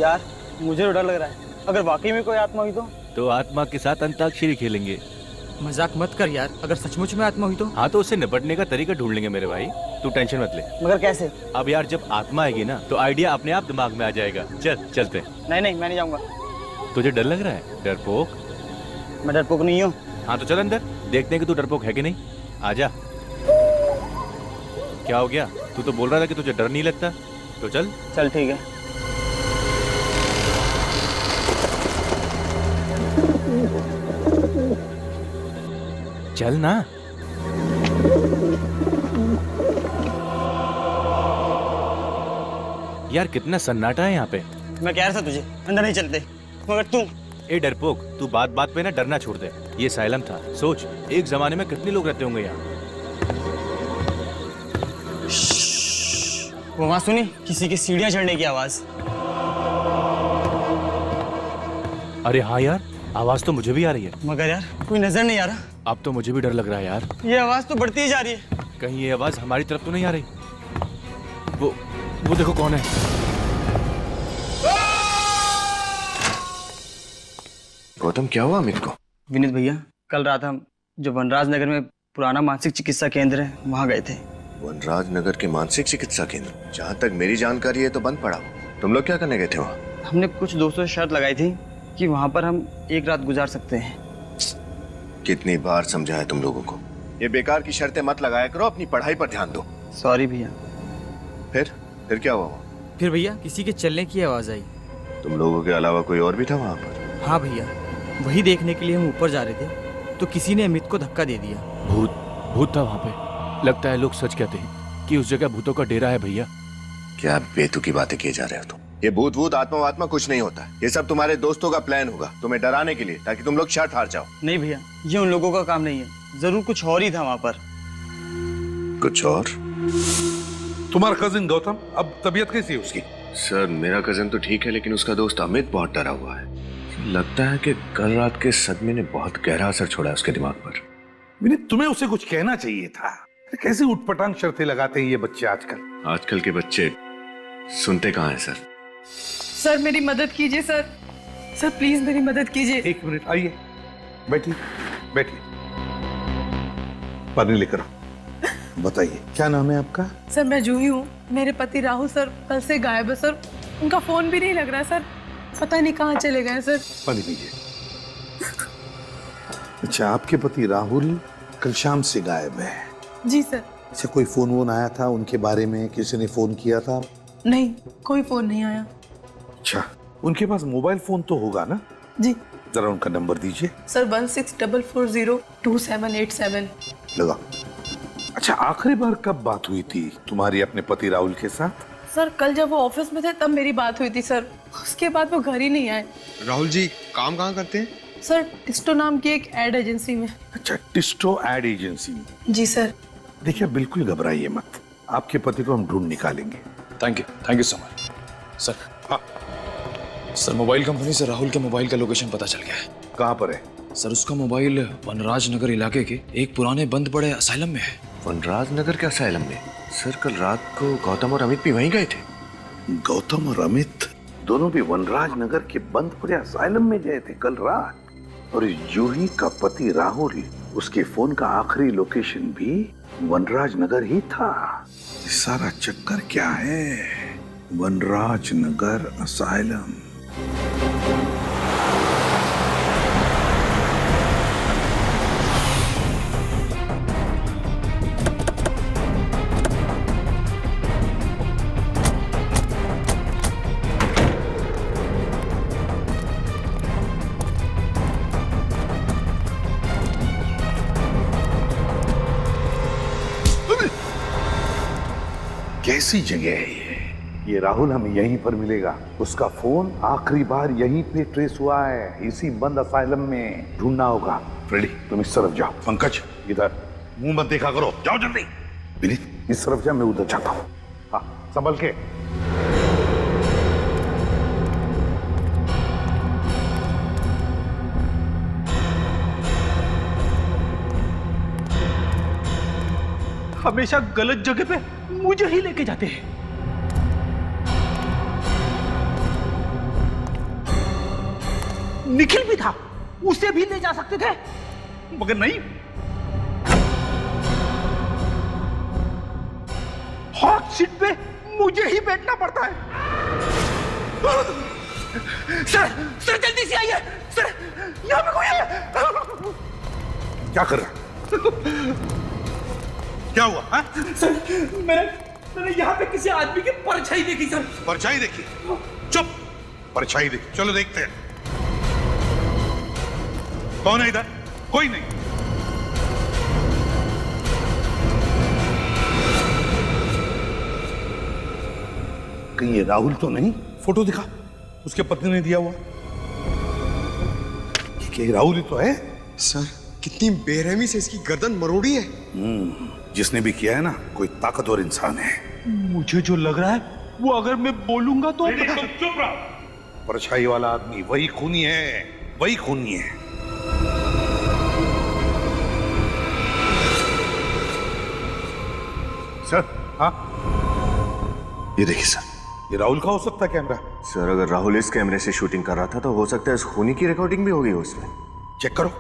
यार मुझे तो डर लग रहा है, अगर वाकई में कोई आत्मा हुई तो आत्मा के साथ अंताक्षरी खेलेंगे। मजाक मत कर यार, अगर सचमुच में आत्मा हुई तो? हाँ तो उससे निपटने का तरीका ढूंढ लेंगे मेरे भाई, तू टेंशन मत ले। मगर कैसे? अब यार जब आत्मा आएगी ना तो आइडिया अपने आप दिमाग में आ जाएगा। चलते। नहीं मैं नहीं जाऊंगा। तुझे डर लग रहा है? डरपोक? मैं डरपोक नहीं हूँ। हाँ तो चल अंदर, देखते हैं कि तू डरपोक है कि नहीं। आजा। क्या हो गया? तू तो बोल रहा था कि तुझे डर नहीं लगता। तो चल ठीक है। चल ना। यार कितना सन्नाटा है यहाँ पे। मैं कह रहा था तुझे अंदर नहीं चलते, मगर तू। ए डरपोक, तू बात बात पे ना डरना छोड़ दे। ये साइलम था, सोच एक जमाने में कितने लोग रहते होंगे यहाँ। वो आवाज सुनी? किसी की सीढ़ियां चढ़ने की आवाज। अरे हाँ यार, आवाज तो मुझे भी आ रही है। मगर यार कोई नजर नहीं आ रहा। अब तो मुझे भी डर लग रहा है यार। ये आवाज तो बढ़ती ही जा रही है। कहीं ये आवाज हमारी तरफ तो नहीं आ रही? वो देखो कौन है। गौतम क्या हुआ अमित को? विनीत भैया, कल रात हम जो वनराज नगर में पुराना मानसिक चिकित्सा केंद्र है वहाँ गए थे। वनराज नगर के मानसिक चिकित्सा केंद्र? जहाँ तक मेरी जानकारी है तो बंद पड़ा। तुम लोग क्या करने गए थे वहाँ? हमने कुछ दोस्तों से शर्त लगाई थी कि वहाँ पर हम एक रात गुजार सकते हैं। कितनी बार समझाया तुम लोगों को, ये बेकार की शर्तें मत लगाया करो, अपनी पढ़ाई पर ध्यान दो। सॉरी भैया। फिर क्या हुआ? फिर भैया किसी के चलने की आवाज आई। तुम लोगों के अलावा कोई और भी था वहाँ पर? हाँ भैया, वही देखने के लिए हम ऊपर जा रहे थे तो किसी ने अमित को धक्का दे दिया। भूत था वहाँ पे। लगता है लोग सच कहते हैं कि उस जगह भूतों का डेरा है भैया। क्या बेतुकी बातें किए जा रहे हो तुम? ये भूत आत्मा कुछ नहीं होता। ये सब तुम्हारे दोस्तों का प्लान होगा तुम्हें डराने के लिए, ताकि तुम लोग शर्त हार जाओ। नहीं भैया, ये उन लोगों का काम नहीं है। जरूर कुछ और ही था वहाँ पर। कुछ और? तुम्हारा कजिन गौतम, अब तबीयत कैसी है उसकी? सर मेरा कजिन तो ठीक है, लेकिन उसका दोस्त अमित बहुत डरा हुआ है। लगता है कि कल रात के सदमे ने बहुत गहरा असर छोड़ा है उसके दिमाग पर। विनीत, तुम्हें उसे कुछ कहना चाहिए था। कैसे उठपटांग शर्तें लगाते हैं ये बच्चे आजकल। आजकल के बच्चे सुनते कहाँ हैं सर। सर मेरी मदद कीजिए सर। सर प्लीज मेरी मदद कीजिए। एक मिनट, आइए बैठिए। पानी लेकर आओ। बताइए क्या नाम है आपका? सर मैं जूही हूँ। मेरे पति राहुल सर कल से गायब है सर। उनका फोन भी नहीं लग रहा है सर। पता नहीं कहाँ चले गए सर। पानी पीजिए। अच्छा, आपके पति राहुल कल शाम से गायब है? जी सर। अच्छा, कोई फोन वोन आया था उनके बारे में? किसी ने फोन किया था? नहीं, कोई फोन नहीं आया। अच्छा, उनके पास मोबाइल फोन तो होगा ना? जी। जरा उनका नंबर दीजिए। सर 1644028787। लगा। अच्छा, आखिरी बार कब बात हुई थी तुम्हारी अपने पति राहुल के साथ? सर कल जब वो ऑफिस में थे तब मेरी बात हुई थी सर। उसके बाद वो घर ही नहीं आए। राहुल जी काम कहाँ करते हैं? सर टिस्टो नाम की एक एड एजेंसी में। अच्छा, टिस्टो एड एजेंसी में। जी सर। देखिए बिल्कुल घबराइए मत, आपके पति को हम ढूंढ निकालेंगे। Thank you so much sir. हाँ सर, मोबाइल कंपनी से राहुल के मोबाइल का लोकेशन पता चल गया है। कहाँ पर है? सर उसका मोबाइल वनराज नगर इलाके के एक पुराने बंद पड़े असाइलम में है। वनराज नगर के असाइलम में? सर कल रात को गौतम और अमित भी वहीं गए थे। गौतम और अमित दोनों भी वनराज नगर के बंद पड़े असाइलम में गए थे कल रात। और इस जूही का पति राहुल, उसके फोन का आखिरी लोकेशन भी वनराज नगर ही था। सारा चक्कर क्या है? वनराज नगर असाइलम। कैसी जगह है ये राहुल हमें यहीं पर मिलेगा। उसका फोन आखिरी बार यहीं पे ट्रेस हुआ है, इसी बंद असाइलम में। ढूंढना होगा। फ्रेडी तुम इस तरफ जाओ। पंकज इधर, मुंह मत देखा करो, जाओ जल्दी। विनीत इस तरफ जा, मैं उधर जाता हूँ। हाँ संभल के। हमेशा गलत जगह पे मुझे ही लेके जाते हैं। निखिल भी था, उसे भी ले जा सकते थे, मगर नहीं। हॉट सीट पे मुझे ही बैठना पड़ता है। सर जल्दी से आइए सर, यहाँ पे कोई है। क्या कर रहा? क्या हुआ? हाँ? सर मैंने यहाँ पे किसी आदमी की परछाई देखी सर। परछाई देखी? चुप! परछाई देखी, चलो देखते हैं। कौन है इधर? कोई नहीं। कहीं ये राहुल तो नहीं? फोटो दिखा, उसके पत्नी ने दिया हुआ। ये राहुल ही तो है। सर कितनी बेरहमी से इसकी गर्दन मरोड़ी है। जिसने भी किया है ना, कोई ताकतवर इंसान है। मुझे जो लग रहा है वो अगर मैं बोलूंगा तो चुप रहो। परछाई वाला आदमी वही खूनी है, वही खूनी है। सर, हाँ, ये देखिए सर। ये राहुल का हो सकता है कैमरा। सर अगर राहुल इस कैमरे से शूटिंग कर रहा था तो हो सकता है इस खूनी की रिकॉर्डिंग भी होगी उसमें। चेक करो।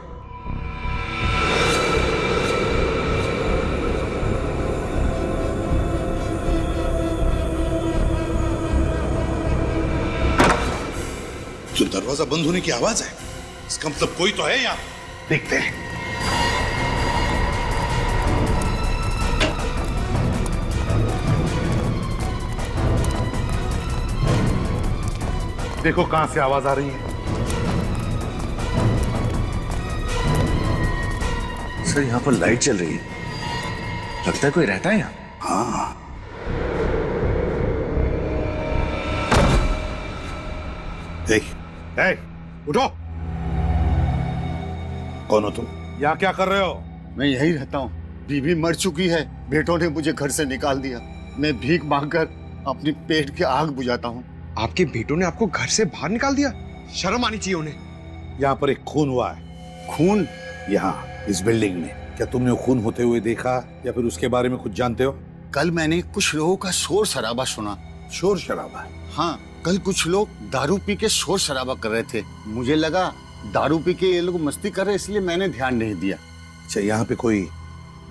जो दरवाजा बंद होने की आवाज है, इसका मतलब कोई तो है यहाँ। देखते हैं। देखो कहां से आवाज आ रही है। सर यहाँ पर लाइट चल रही है, लगता है कोई रहता है यहाँ। हाँ, देख, उठो। कौन हो तुम? यहाँ क्या कर रहे हो? मैं यही रहता हूँ। बीवी मर चुकी है, बेटों ने मुझे घर से निकाल दिया। मैं भीख मांगकर अपनी पेट की आग बुझाता हूँ। आपके बेटों ने आपको घर से बाहर निकाल दिया? शर्म आनी चाहिए उन्हें। यहाँ पर एक खून हुआ है। खून? यहाँ इस बिल्डिंग में। क्या तुमने वो खून होते हुए देखा या फिर उसके बारे में कुछ जानते हो? कल मैंने कुछ लोगों का शोर शराबा सुना। शोर शराबा? हाँ, कल कुछ लोग दारू पी के शोर शराबा कर रहे थे। मुझे लगा दारू पी के ये लोग मस्ती कर रहे, इसलिए मैंने ध्यान नहीं दिया। अच्छा, यहाँ पे कोई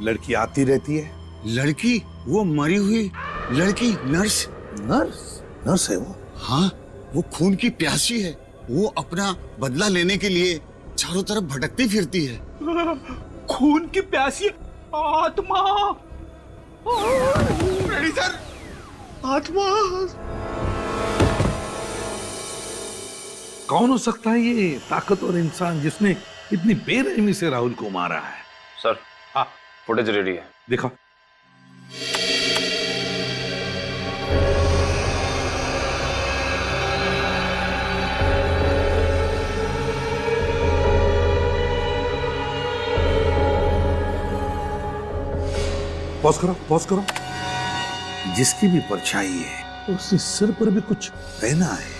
लड़की आती रहती है? लड़की? वो मरी हुई लड़की, नर्स। नर्स? नर्स है वो? हाँ, वो खून की प्यासी है। वो अपना बदला लेने के लिए चारों तरफ भटकती फिरती है। खून की प्यासी आत्मा। सर, आत्मा। कौन हो सकता है ये ताकतवर इंसान जिसने इतनी बेरहमी से राहुल को मारा है? सर, हाँ, फुटेज रेडी है। देखो। पॉज करो, पॉज करो। जिसकी भी परछाई है उसके सिर पर भी कुछ पहना है,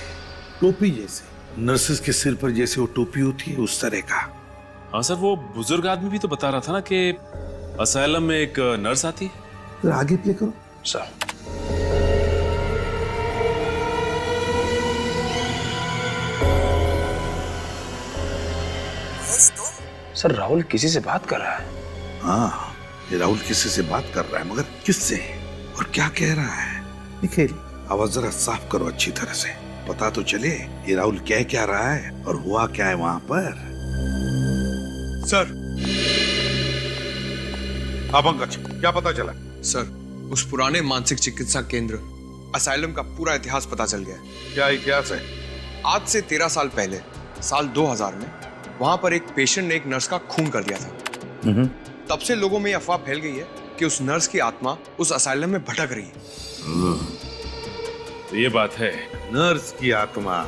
टोपी जैसे। नर्सेस के सिर पर जैसे वो टोपी होती है, उस तरह का। हाँ सर, वो बुजुर्ग आदमी भी तो बता रहा था ना कि असाइलम में एक नर्स आती है। फिर आगे प्ले करो। सर, सर राहुल किसी से बात कर रहा है। हाँ, ये राहुल किसी से बात कर रहा है, मगर किससे और क्या कह रहा है? निखिल, आवाज जरा साफ करो अच्छी तरह से, पता तो चले ये राहुल कह क्या रहा है और हुआ क्या है वहां पर। सर। हाँ पंकज, क्या पता चला? सर, उस पुराने मानसिक चिकित्सा केंद्र असाइलम का पूरा इतिहास पता चल गया है। क्या इतिहास है? आज से 13 साल पहले, साल 2000 में वहां पर एक पेशेंट ने एक नर्स का खून कर दिया था। तब से लोगों में यह अफवाह फैल गई है कि उस नर्स की आत्मा उस असाइलम में भटक रही है। तो ये बात है। नर्स की आत्मा?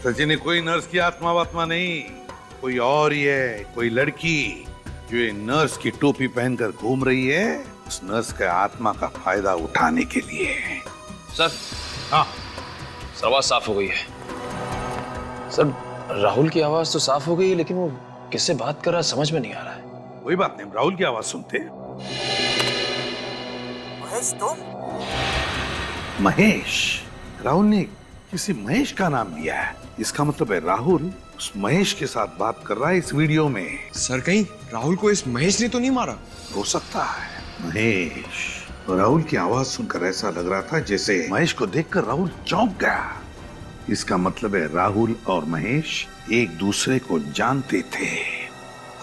सचिन, कोई नर्स की आत्मा वात्मा नहीं, कोई और ही है, कोई लड़की जो ये नर्स की टोपी पहनकर घूम रही है, उस नर्स के आत्मा का फायदा उठाने के लिए। सर, हाँ, आवाज साफ हो गई है। सर, राहुल की आवाज तो साफ हो गई है, लेकिन वो किससे बात कर रहा है समझ में नहीं आ रहा है। कोई बात नहीं, राहुल की आवाज सुनते हैं। महेश, तुम? महेश? राहुल ने किसी महेश का नाम लिया है, इसका मतलब है राहुल उस महेश के साथ बात कर रहा है इस वीडियो में। सर कहीं राहुल को इस महेश ने तो नहीं मारा? हो सकता है। महेश, राहुल की आवाज सुनकर ऐसा लग रहा था जैसे महेश को देखकर राहुल चौंक गया। इसका मतलब है राहुल और महेश एक दूसरे को जानते थे।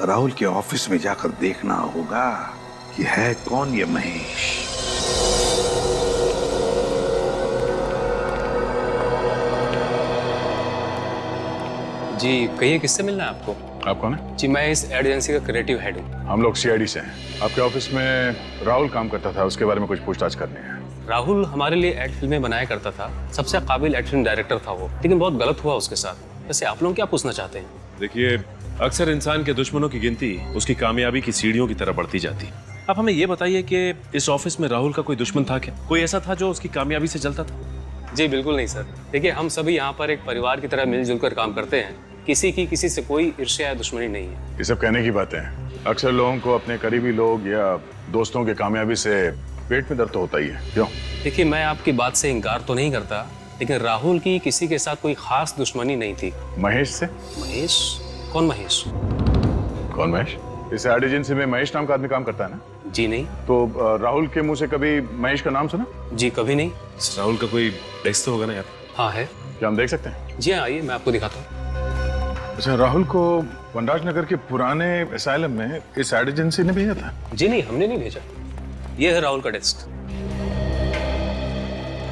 राहुल के ऑफिस में जाकर देखना होगा कि है कौन ये महेश। जी कहिए, किससे मिलना है आपको? आप कौन है? जी मैं इस एड एजेंसी का क्रिएटिव हेड हूँ। हम लोग सीआईडी से हैं। आपके ऑफिस में राहुल काम करता था, उसके बारे में कुछ पूछताछ करनी है। राहुल हमारे लिए एड फिल्में बनाया करता था, सबसे काबिल एड फिल्म डायरेक्टर था वो, लेकिन बहुत गलत हुआ उसके साथ। वैसे आप लोग क्या पूछना चाहते हैं? देखिए, अक्सर इंसान के दुश्मनों की गिनती उसकी कामयाबी की सीढ़ियों की तरह बढ़ती जाती है। आप हमें ये बताइए कि इस ऑफिस में राहुल का कोई दुश्मन था क्या? कोई ऐसा था जो उसकी कामयाबी से जलता था? जी बिल्कुल नहीं सर। देखिए, हम सभी यहाँ पर एक परिवार की तरह मिलजुल कर काम करते हैं। किसी की किसी से कोई ईर्ष्या या दुश्मनी नहीं है। ये सब कहने की बातें हैं। अक्सर लोगों को अपने करीबी लोग या दोस्तों की कामयाबी से पेट में दर्द तो होता ही है। क्यों? देखिए, मैं आपकी बात से इंकार तो नहीं करता, लेकिन राहुल की किसी के साथ कोई खास दुश्मनी नहीं थी। महेश से? महेश? कौन महेश? कौन महेश? इस एड एजेंसी में महेश नाम का आदमी काम करता है ना? जी नहीं। तो राहुल के मुंह से कभी महेश का नाम सुना? जी कभी नहीं। राहुल का कोई डेस्क तो होगा ना यार? हाँ है। क्या हम देख सकते हैं? जी हाँ, आइए मैं आपको दिखाता हूँ। अच्छा, राहुल को वनराज नगर के पुराने असाइलम में इस एड एजेंसी ने भेजा था? जी नहीं, हमने नहीं भेजा। ये है राहुल का डेस्क।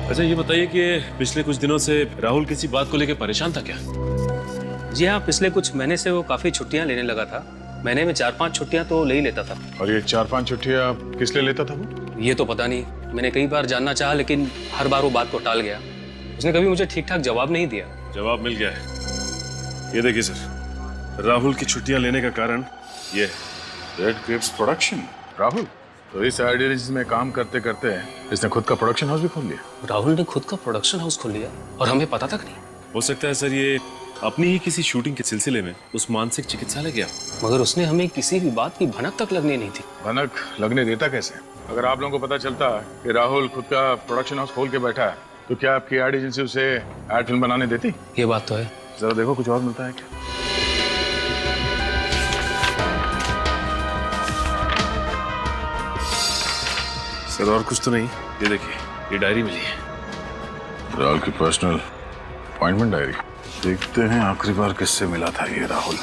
अच्छा ये बताइए कि पिछले कुछ दिनों से राहुल किसी बात को लेकर परेशान था क्या? जी हाँ, पिछले कुछ महीने से वो काफी छुट्टियां लेने लगा था। महीने में 4-5 छुट्टियां तो ले ही लेता था। और ये 4-5 छुट्टियां किस लिए लेता था वो? ये तो पता नहीं। मैंने कई बार जानना चाहा, लेकिन हर बार वो बात को टाल गया। उसने कभी मुझे ठीक ठाक जवाब नहीं दिया। जवाब मिल गया है। ये देखिए सर, राहुल की छुट्टियां लेने का कारण ये रेड ग्रेप्स प्रोडक्शन। राहुल तो इस एड एजेंसी में काम करते करते इसने खुद का प्रोडक्शन हाउस भी खोल लिया। राहुल ने खुद का प्रोडक्शन हाउस खोल लिया और हमें पता तक नहीं। हो सकता है सर ये अपनी ही किसी शूटिंग के सिलसिले में उस मानसिक चिकित्सालय गया, मगर उसने हमें किसी भी बात की भनक तक लगने नहीं थी। भनक लगने देता कैसे? अगर आप लोगों को पता चलता कि राहुल खुद का प्रोडक्शन हाउस खोल के बैठा है, तो क्या आपकी एड एजेंसी उसे एड फिल्म बनाने देती? ये बात तो है। जरा देखो कुछ और मिलता है क्या? सर और कुछ तो नहीं। ये देखिए, ये डायरी मिली है। राहुल की पर्सनल अपॉइंटमेंट डायरी। देखते हैं आखिरी बार किससे मिला था ये राहुल।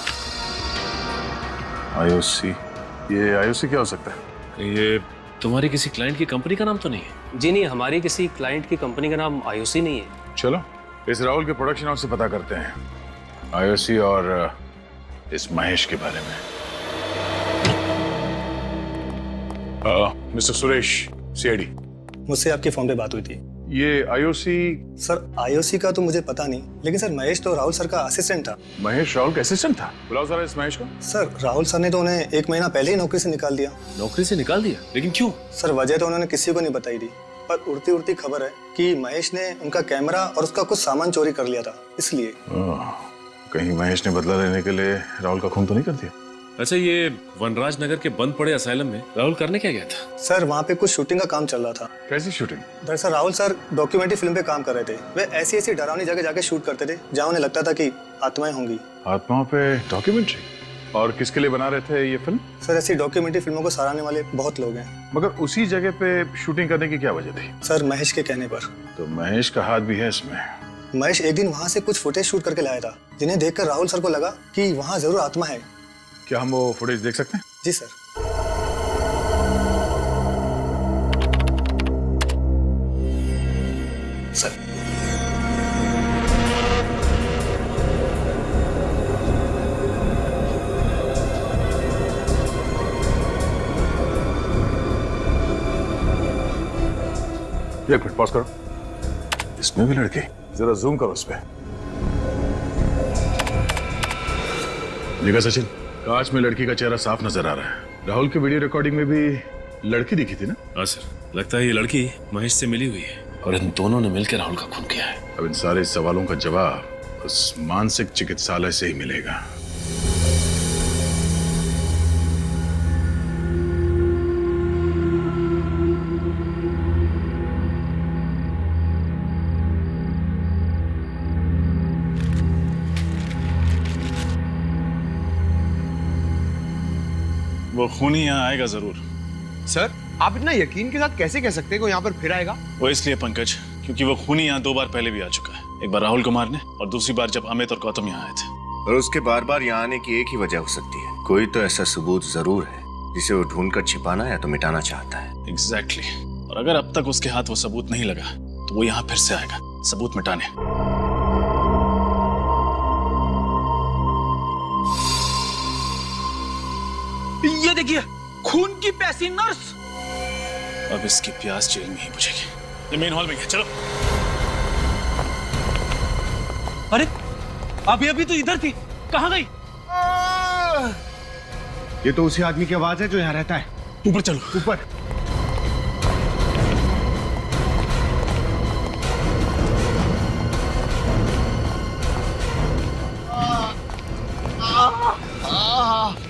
आईओसी। ये आईओसी क्या हो सकता है? ये तुम्हारी किसी क्लाइंट की कंपनी का नाम तो नहीं है? जी नहीं, हमारी किसी क्लाइंट की कंपनी का नाम आईओसी नहीं है। चलो इस राहुल के प्रोडक्शन हाउस से पता करते हैं आईओसी और इस महेश के बारे में। Mister Suresh, CID. मुझसे आपके फोन पे बात हुई थी। ये आईओसी? सर आईओसी का तो मुझे पता नहीं, लेकिन सर महेश तो राहुल सर का असिस्टेंट था। महेश राहुल का असिस्टेंट था? बुलाओ जरा इस महेश को। सर राहुल सर ने तो उन्हें 1 महीना पहले ही नौकरी से निकाल दिया। नौकरी से निकाल दिया? लेकिन क्यों? सर वजह तो उन्होंने किसी को नहीं बताई थी, पर उड़ती उड़ती खबर है कि महेश ने उनका कैमरा और उसका कुछ सामान चोरी कर लिया था, इसलिए। कहीं महेश ने बदला लेने के लिए राहुल का खून तो नहीं कर दिया? अच्छा, ये वनराज नगर के बंद पड़े असाइलम में राहुल करने क्या गया था? सर वहाँ पे कुछ शूटिंग का काम चल रहा था। कैसी शूटिंग? दरअसल राहुल सर डॉक्यूमेंट्री फिल्म पे काम कर रहे थे। वे ऐसी ऐसी डरावनी जगह जाके शूट करते थे जहाँ उन्हें लगता था कि आत्माएं होंगी। आत्माओं पे डॉक्यूमेंट्री? और किसके लिए बना रहे थे ये फिल्म? सर ऐसी डॉक्यूमेंट्री फिल्मों को सराहने वाले बहुत लोग हैं। मगर उसी जगह पे शूटिंग करने की क्या वजह थी? सर महेश के कहने पर। तो महेश का हाथ भी है इसमें? महेश एक दिन वहाँ से कुछ फुटेज शूट करके लाया था, जिन्हें देखकर राहुल सर को लगा कि वहाँ जरूर आत्मा है। क्या हम वो फुटेज देख सकते हैं? जी सर। सर एक मिनट पॉज करो। इसमें भी लड़की? जरा जूम करो उस पे। देखा सचिन, कांच में लड़की का चेहरा साफ नजर आ रहा है। राहुल की वीडियो रिकॉर्डिंग में भी लड़की दिखी थी ना? हाँ सर, लगता है ये लड़की महेश से मिली हुई है और इन दोनों ने मिलकर राहुल का खून किया है। अब इन सारे सवालों का जवाब उस मानसिक चिकित्सालय से ही मिलेगा। वो खूनी यहाँ आएगा जरूर। सर आप इतना यकीन के साथ कैसे कह सकते हैं कि वो यहाँ पर फिर आएगा? वो इसलिए पंकज, क्योंकि वो खूनी यहाँ 2 बार पहले भी आ चुका है। एक बार राहुल को मारने और दूसरी बार जब अमित और गौतम यहाँ आए थे। और उसके बार बार यहाँ आने की एक ही वजह हो सकती है, कोई तो ऐसा सबूत जरूर है जिसे वो ढूंढकर छिपाना या तो मिटाना चाहता है। एग्जैक्टली। और अगर अब तक उसके हाथ वो सबूत नहीं लगा तो वो यहाँ फिर से आएगा सबूत मिटाने। ये देखिए, खून की प्यासी नर्स। अब इसकी प्यास जेल में ही बुझेगी। ये मेन हॉल में है, चलो। अरे अभी तो इधर थी, कहाँ गई? ये तो उसी आदमी की आवाज है जो यहाँ रहता है। ऊपर चलो, ऊपर।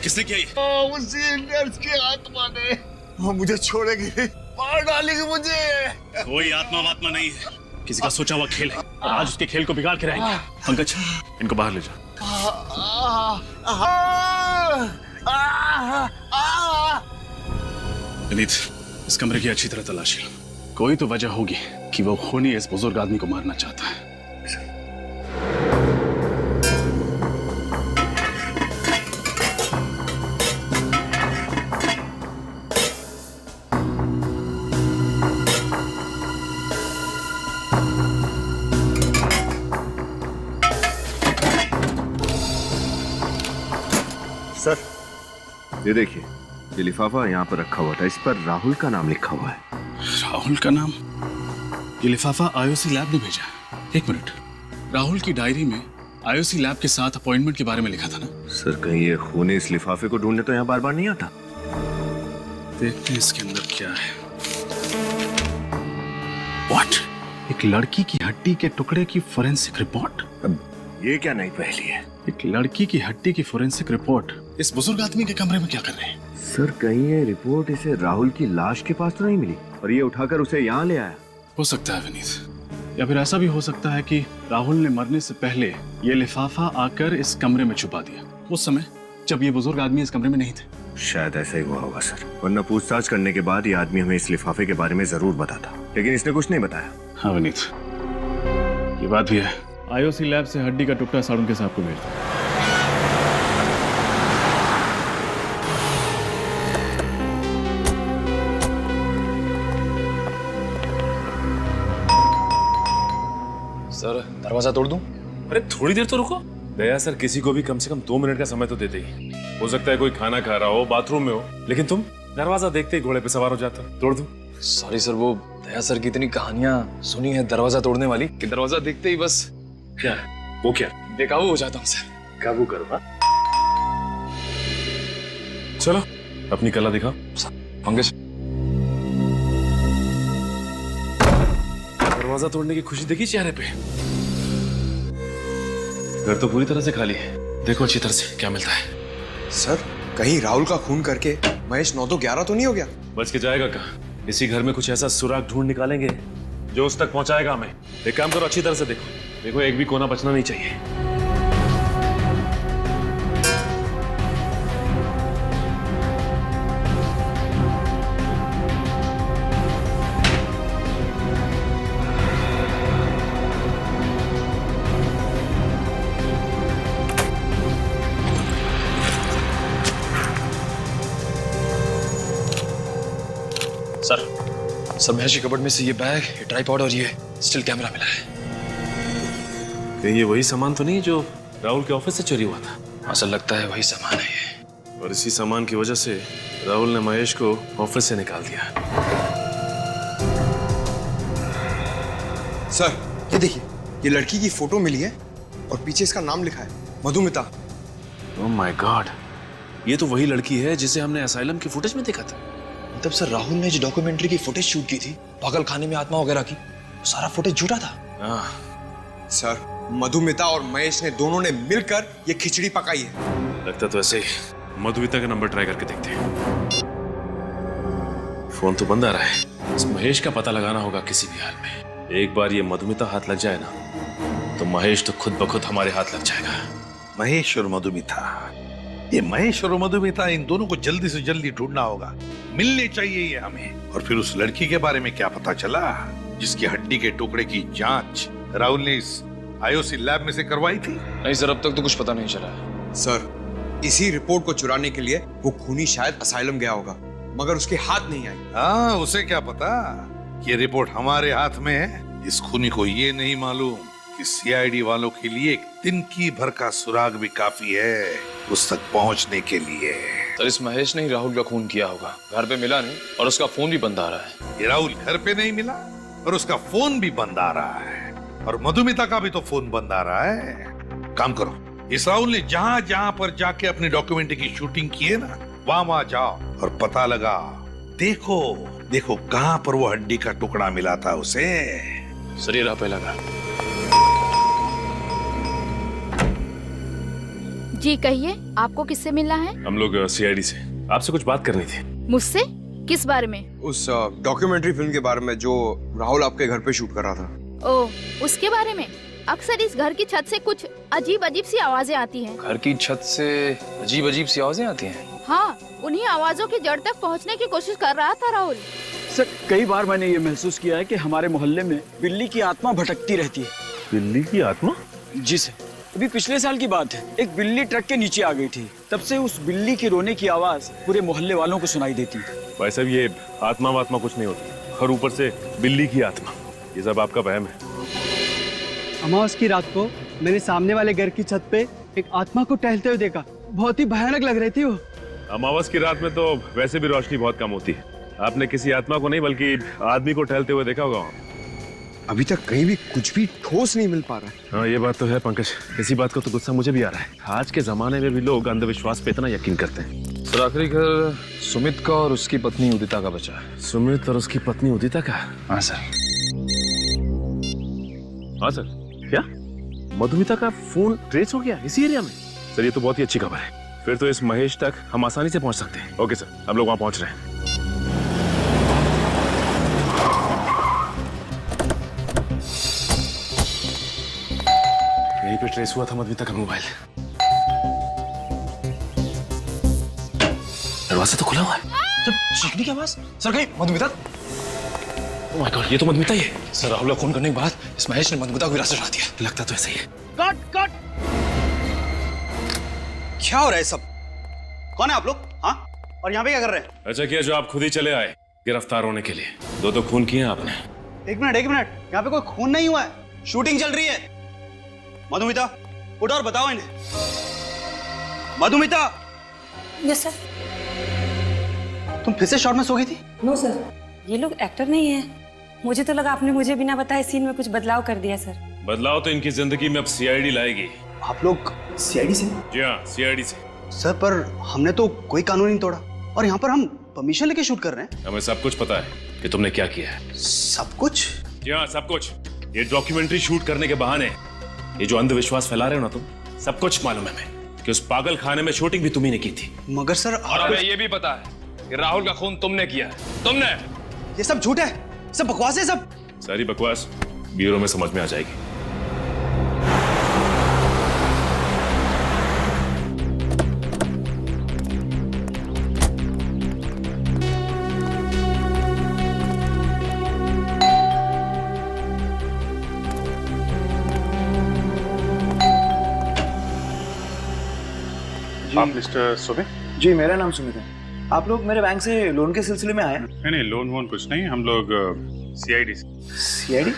किसने किया ये? उसी नर्स की आत्मा ने। मुझे छोड़ेगी, मार डालेगी मुझे। कोई आत्मा वात्मा नहीं है, किसी का सोचा हुआ खेल है और आज उसके खेल को बिगाड़ के रहेंगे। पंकज, इनको बाहर ले जाओ। विनीत, इस कमरे की अच्छी तरह तलाशी लो। कोई तो वजह होगी कि वो खूनी इस बुजुर्ग आदमी को मारना चाहता है। सर ये देखिए, ये लिफाफा यहाँ पर रखा हुआ था, इस पर राहुल का नाम लिखा हुआ है। राहुल का नाम? ये लिफाफा आईओसी लैब ने भेजा। एक मिनट, राहुल की डायरी में आईओसी लैब के साथ अपॉइंटमेंट के बारे में लिखा था ना? सर कहीं ये खूनी इस लिफाफे को ढूंढने तो यहाँ बार बार नहीं आता? देखते हैं इसके अंदर क्या है। What? एक लड़की की हड्डी के टुकड़े की फोरेंसिक रिपोर्ट? अब ये क्या नई पहेली है? एक लड़की की हड्डी की फोरेंसिक रिपोर्ट इस बुजुर्ग आदमी के कमरे में क्या कर रहे हैं? सर कहीं ये रिपोर्ट इसे राहुल की लाश के पास तो नहीं मिली और ये उठाकर उसे यहाँ ले आया? हो सकता है विनीत, या फिर ऐसा भी हो सकता है कि राहुल ने मरने से पहले ये लिफाफा आकर इस कमरे में छुपा दिया, उस समय जब ये बुजुर्ग आदमी इस कमरे में नहीं थे। शायद ऐसा ही हुआ होगा सर, वरना पूछताछ करने के बाद ये आदमी हमें इस लिफाफे के बारे में जरूर बताता, लेकिन इसने कुछ नहीं बताया। हाँ विनीत, ये बात भी है। आईओसी लैब से हड्डी का टुकड़ा साड़ू के साहब को भेज दो। सर दरवाजा तोड़ दूं? अरे थोड़ी देर तो रुको। दया सर, किसी को भी कम से कम 2 मिनट का समय तो देते ही। हो सकता है कोई खाना खा रहा हो, बाथरूम में हो, लेकिन तुम दरवाजा देखते ही घोड़े पे सवार हो जाते हो। तोड़ दूं? सॉरी सर, वो दया सर की इतनी कहानियां सुनी है दरवाजा तोड़ने वाली कि दरवाजा देखते ही बस क्या वो क्या बेकाबू हो जाता हूँ सर। काबू करो। हाँ चलो अपनी कला दिखाओ। पंकज, दरवाजा तोड़ने की खुशी देखी चेहरे पे। घर तो पूरी तरह से खाली है, देखो अच्छी तरह से क्या मिलता है। सर कहीं राहुल का खून करके महेश 9 तो 11 तो नहीं हो गया? बच के जाएगा कहाँ? इसी घर में कुछ ऐसा सुराग ढूंढ निकालेंगे जो उस तक पहुंचाएगा हमें। एक काम करो, अच्छी तरह से देखो, एक भी कोना बचना नहीं चाहिए। सर महेश की कबर्ड में से ये बैग, ये ट्राइपॉड और ये स्टिल कैमरा मिला है। कहीं ये वही सामान तो नहीं जो राहुल के ऑफिस से चोरी हुआ था? असल लगता है वही सामान है ये। और इसी सामान की वजह से राहुल ने महेश को ऑफिस से निकाल दिया। सर ये देखिए, ये लड़की की फोटो मिली है और पीछे इसका नाम लिखा है, मधुमिता। ओह माय गॉड, ये तो वही लड़की है जिसे हमने असाइलम की फुटेज में देखा था। मतलब सर राहुल ने जो डॉक्यूमेंट्री की फुटेज शूट की थी पागल खाने में आत्मा वगैरह की, वो सारा फुटेज झूठा था। हाँ सर मधुमिता और महेश ने दोनों ने मिलकर ये खिचड़ी पकाई है। लगता तो ऐसे ही। मधुमिता का नंबर ट्राई करके देखते हैं। फोन तो बंद आ रहा है। इस महेश का पता लगाना होगा किसी भी हाल में। एक बार ये मधुमिता हाथ लग जाए ना तो महेश तो खुद ब खुद हमारे हाथ लग जाएगा। महेश और मधुमिता ये महेश और मधुमिता, इन दोनों को जल्दी से जल्दी ढूंढना होगा। मिलने चाहिए ये हमें। और फिर उस लड़की के बारे में क्या पता चला जिसकी हड्डी के टुकड़े की जांच राहुल ने इस आईओसी लैब में से करवाई थी? नहीं सर, अब तक तो कुछ पता नहीं चला है। सर, इसी रिपोर्ट को चुराने के लिए वो खूनी शायद असाइलम गया होगा, मगर उसके हाथ नहीं आई। हाँ, उसे क्या पता ये रिपोर्ट हमारे हाथ में है। इस खूनी को ये नहीं मालूम कि सीआईडी वालों के लिए एक तिनकी भर का सुराग भी काफी है उस तक पहुंचने के लिए। सर, इस महेश ने ही राहुल का खून किया होगा। घर पे मिला नहीं और उसका फोन भी बंद आ रहा है। ये राहुल घर पे नहीं मिला और उसका फोन भी बंद आ रहा है, और मधुमिता का भी तो फोन बंद आ रहा है। काम करो, इस राहुल ने जहां जहां पर जाके अपनी डॉक्यूमेंट्री की शूटिंग की है ना, वहां जाओ और पता लगा। देखो देखो कहां पर वो हड्डी का टुकड़ा मिला था उसे। सर, ये रहा पहला घर। जी कहिए, आपको किससे मिलना है? हम लोग सीआईडी से आपसे कुछ बात करनी थी। मुझसे? किस बारे में? उस डॉक्यूमेंट्री फिल्म के बारे में जो राहुल आपके घर पे शूट कर रहा था। ओह, उसके बारे में? अक्सर इस घर की छत से कुछ अजीब अजीब सी आवाजें आती हैं। घर की छत से अजीब अजीब सी आवाजें आती हैं? हाँ, उन्हीं आवाजों की जड़ तक पहुंचने की कोशिश कर रहा था राहुल। सर, कई बार मैंने ये महसूस किया है कि हमारे मोहल्ले में बिल्ली की आत्मा भटकती रहती है। बिल्ली की आत्मा? जी सर, अभी पिछले साल की बात है। एक बिल्ली ट्रक के नीचे आ गई थी। तब से उस बिल्ली की रोने की आवाज पूरे मोहल्ले वालों को सुनाई देती है। वैसे भी ये आत्मा वात्मा कुछ नहीं होती, और ऊपर से बिल्ली की आत्मा, ये सब आपका वहम है। अमावस की रात को मैंने सामने वाले घर की छत पे एक आत्मा को टहलते हुए देखा। बहुत ही भयानक लग रही थी वो। अमावस की रात में तो वैसे भी रोशनी बहुत कम होती है। आपने किसी आत्मा को नहीं बल्कि आदमी को टहलते हुए देखा होगा। अभी तक कहीं भी कुछ भी ठोस नहीं मिल पा रहा है। हाँ, ये बात तो है पंकज। इसी बात का तो गुस्सा मुझे भी आ रहा है। आज के जमाने में भी लोग अंधविश्वास पे इतना यकीन करते हैं। सर, आखिरी घर सुमित का और उसकी पत्नी उदिता का बचा है। सुमित और उसकी पत्नी उदिता का? हाँ सर। हाँ सर, क्या मधुमिता का फोन ट्रेस हो गया इसी एरिया में? सर, ये तो बहुत ही अच्छी खबर है। फिर तो इस महेश तक हम आसानी से पहुंच सकते हैं। ओके सर, हम लोग वहां पहुंच रहे हैं। यहीं पे ट्रेस हुआ था मधुमिता का मोबाइल। दरवाजा तो खुला हुआ है। सर, चीखने की आवाज। सर, कहीं मधुमिता? ओह माय गॉड, ये तो मधुमिता ही है। सर, राहुल का खून करने के बाद इस महेश ने मधुमिता को हिरासत में दिया। लगता तो ऐसा ही है। Cut cut. क्या हो रहा है सब? कौन है आप लोग? हाँ, और यहाँ पे क्या कर रहे हैं? अच्छा किया जो आप खुद ही चले आए गिरफ्तार होने के लिए। दो खून किए आपने। एक मिनट, यहाँ पे कोई खून नहीं हुआ है, शूटिंग चल रही है। मधुमिता, उठो और बताओ इन्हें। मधुमिता! Yes sir. तुम फिर से शॉट में सो गई थी? नो सर, ये लोग एक्टर नहीं है। मुझे तो लगा आपने मुझे बिना बताए सीन में कुछ बदलाव कर दिया सर। बदलाव तो इनकी जिंदगी में अब सीआईडी लाएगी। आप लोग सीआईडी से? जी हाँ, सीआईडी से। सर, पर हमने तो कोई कानून नहीं तोड़ा, और यहाँ पर हम परमिशन लेके शूट कर रहे हैं। हमें सब कुछ पता है कि तुमने क्या किया है। सब कुछ? जी हाँ, सब कुछ। ये डॉक्यूमेंट्री शूट करने के बहाने ये जो अंधविश्वास फैला रहे हो ना तुम, सब कुछ मालूम है हमें कि उस पागल खाने में शूटिंग भी तुम्ही ने की थी। मगर सर, और हमें ये भी पता है कि राहुल का खून तुमने किया है। तुमने। ये सब झूठ है, सब बकवास है। सब सारी बकवास ब्यूरो में समझ में आ जाएगी। आप मिस्टर सुमित? जी, मेरा नाम सुमित है। आप लोग मेरे बैंक से लोन के सिलसिले में आए? नहीं, लोन वोन कुछ नहीं। हम लोग सीआईडी से। सीआईडी?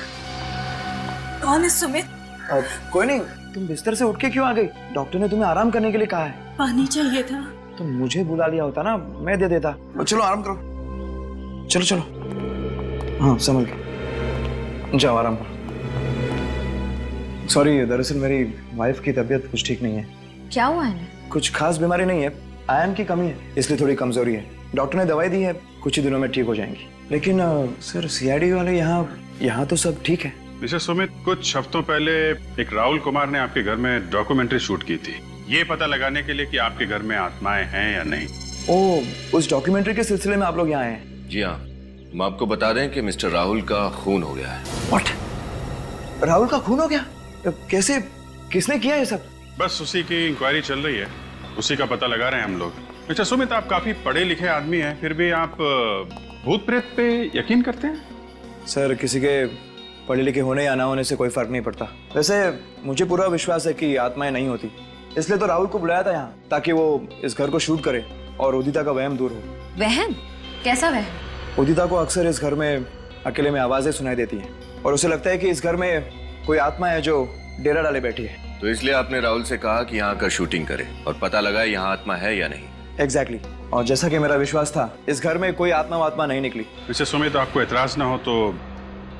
कौन है सुमित? कोई नहीं। तुम बिस्तर से उठ के क्यों आ गई? डॉक्टर ने तुम्हें आराम करने के लिए कहा है। पानी चाहिए था। तो मुझे बुला लिया होता ना, मैं दे देता। चलो आराम करो। चलो चलो। हाँ, संभल के जाओ, आराम करो। सॉरी, दरअसल मेरी वाइफ की तबीयत कुछ ठीक नहीं है। क्या हुआ है? कुछ खास बीमारी नहीं है, आयरन की कमी है, इसलिए थोड़ी कमजोरी है। डॉक्टर ने दवाई दी है, कुछ ही दिनों में ठीक हो जाएंगी। लेकिन सर, सीआईडी वाले यहाँ तो सब ठीक है। मिस्टर सुमित, कुछ हफ्तों पहले एक राहुल कुमार ने आपके घर में डॉक्यूमेंट्री शूट की थी, ये पता लगाने के लिए कि आपके घर में आत्माएं हैं या नहीं। ओह, उस डॉक्यूमेंट्री के सिलसिले में आप लोग यहाँ आए हैं? जी हाँ, हम आपको बता दें कि मिस्टर राहुल का खून हो गया है। What? राहुल का खून हो गया? कैसे? किसने किया ये सब? बस उसी की इंक्वायरी चल रही है। उसी का पता लगा रहे हैं हम लोग। अच्छा सुमित, आप काफी पढ़े लिखे आदमी हैं, फिर भी आप भूत प्रेत पे यकीन करते हैं? सर, किसी के पढ़े लिखे होने या ना होने से कोई फर्क नहीं पड़ता। वैसे मुझे पूरा विश्वास है कि आत्माएं नहीं होती, इसलिए तो राहुल को बुलाया था यहाँ, ताकि वो इस घर को शूट करे और उदिता का वहम दूर हो। वहम? कैसा वहम? उदिता को अक्सर इस घर में अकेले में आवाजें सुनाई देती हैं और उसे लगता है कि इस घर में कोई आत्मा है जो डेरा डाले बैठी है। तो इसलिए आपने राहुल से कहा कि यहाँ का शूटिंग करे और पता लगा यहाँ आत्मा है या नहीं। एग्जैक्टली। और जैसा कि मेरा विश्वास था, इस घर में कोई आत्मा नहीं निकली। वैसे सुमित, आपको एतराज ना हो तो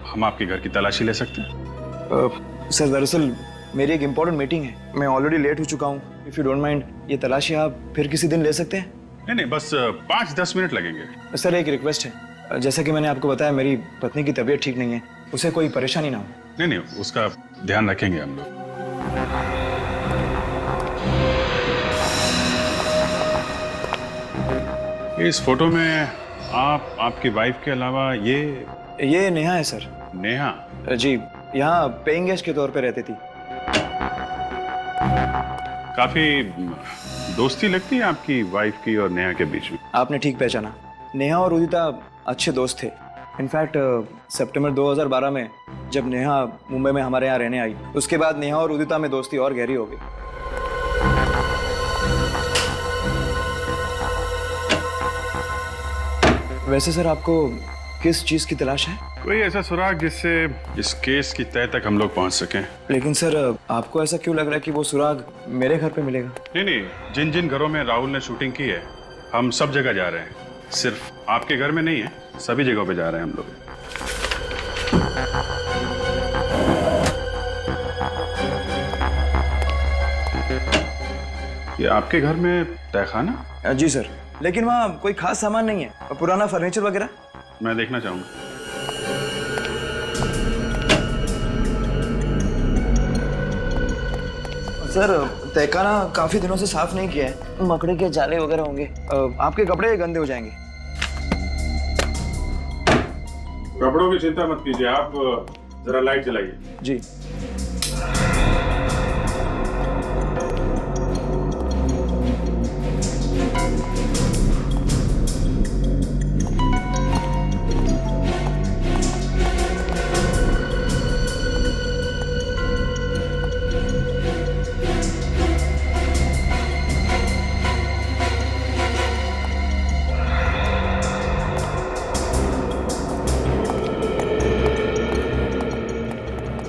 हम आपके घर की तलाशी ले सकते हैं? सर, दरअसल मेरी एक इम्पोर्टेंट मीटिंग है, मैं ऑलरेडी लेट हो चुका हूँ। इफ यू डोंट माइंड, ये तलाशी आप फिर किसी दिन ले सकते हैं? नहीं, बस 5-10 मिनट लगेंगे। सर, एक रिक्वेस्ट है, जैसा कि मैंने आपको बताया, मेरी पत्नी की तबीयत ठीक नहीं है, उसे कोई परेशानी ना हो। नहीं, उसका ध्यान रखेंगे हम लोग। इस फोटो में आपकी वाइफ के अलावा ये नेहा है सर। नेहा? जी, यहाँ पेइंग गेस्ट के तौर पे रहती थी। काफी दोस्ती लगती है आपकी वाइफ की और नेहा के बीच में। आपने ठीक पहचाना, नेहा और उदिता अच्छे दोस्त थे। इनफैक्ट सितंबर 2012 में जब नेहा मुंबई में हमारे यहाँ रहने आई, उसके बाद नेहा और उदिता में दोस्ती और गहरी हो गई। वैसे सर, आपको किस चीज की तलाश है? कोई ऐसा सुराग जिससे इस केस की तह तक हम लोग पहुंच सकें। लेकिन सर, आपको ऐसा क्यों लग रहा है कि वो सुराग मेरे घर पे मिलेगा? नहीं, जिन जिन घरों में राहुल ने शूटिंग की है, हम सब जगह जा रहे हैं। सिर्फ आपके घर में नहीं है, सभी जगहों पे जा रहे हैं हम लोग। ये आपके घर में तहखाना? जी सर, लेकिन वहाँ कोई खास सामान नहीं है, पुराना फर्नीचर वगैरह। मैं देखना चाहूंगा। सर, तहखाना काफी दिनों से साफ नहीं किया है, मकड़ी के जाले वगैरह होंगे, आपके कपड़े गंदे हो जाएंगे। कपड़ों की चिंता मत कीजिए, आप जरा लाइट जलाइए। जी।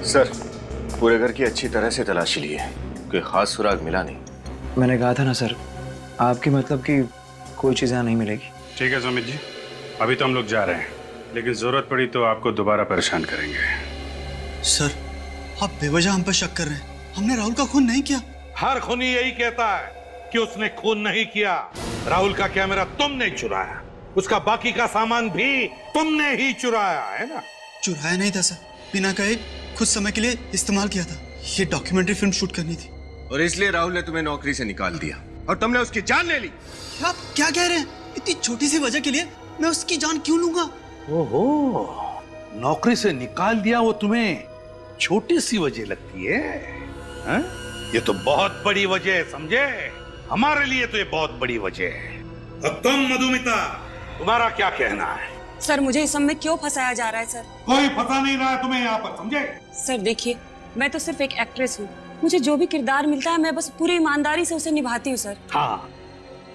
सर, पूरे घर की अच्छी तरह से तलाशी ली है, कोई खास सुराग मिला नहीं। मैंने कहा था ना सर, आपकी मतलब कि कोई चीज यहाँ नहीं मिलेगी। ठीक है सुमित जी, अभी तो हम लोग जा रहे हैं, लेकिन जरूरत पड़ी तो आपको दोबारा परेशान करेंगे। सर, आप बेवजह हम पर शक कर रहे हैं। हमने राहुल का खून नहीं किया। हर खूनी यही कहता है कि उसने खून नहीं किया। राहुल का कैमरा तुमने चुराया, उसका बाकी का सामान भी तुमने ही चुराया है ना? चुराया नहीं था सर, बिना कहे कुछ समय के लिए इस्तेमाल किया था। ये डॉक्यूमेंट्री फिल्म शूट करनी थी और इसलिए राहुल ने तुम्हें नौकरी से निकाल दिया और तुमने उसकी जान ले ली। आप क्या कह रहे हैं? इतनी छोटी सी वजह के लिए मैं उसकी जान क्यों लूंगा? ओहो, नौकरी से निकाल दिया वो तुम्हें छोटी सी वजह लगती है, हा? ये तो बहुत बड़ी वजह है, समझे? हमारे लिए तो ये बहुत बड़ी वजह है। और तुम मधुमिता, तुम्हारा क्या कहना है? सर, मुझे इस सब में क्यों फंसाया जा रहा है सर? कोई फंसा नहीं रहा है तुम्हें यहाँ पर, समझे? सर देखिए, मैं तो सिर्फ एक एक्ट्रेस हूँ, मुझे जो भी किरदार मिलता है मैं बस पूरी ईमानदारी से उसे निभाती हूँ सर। हाँ,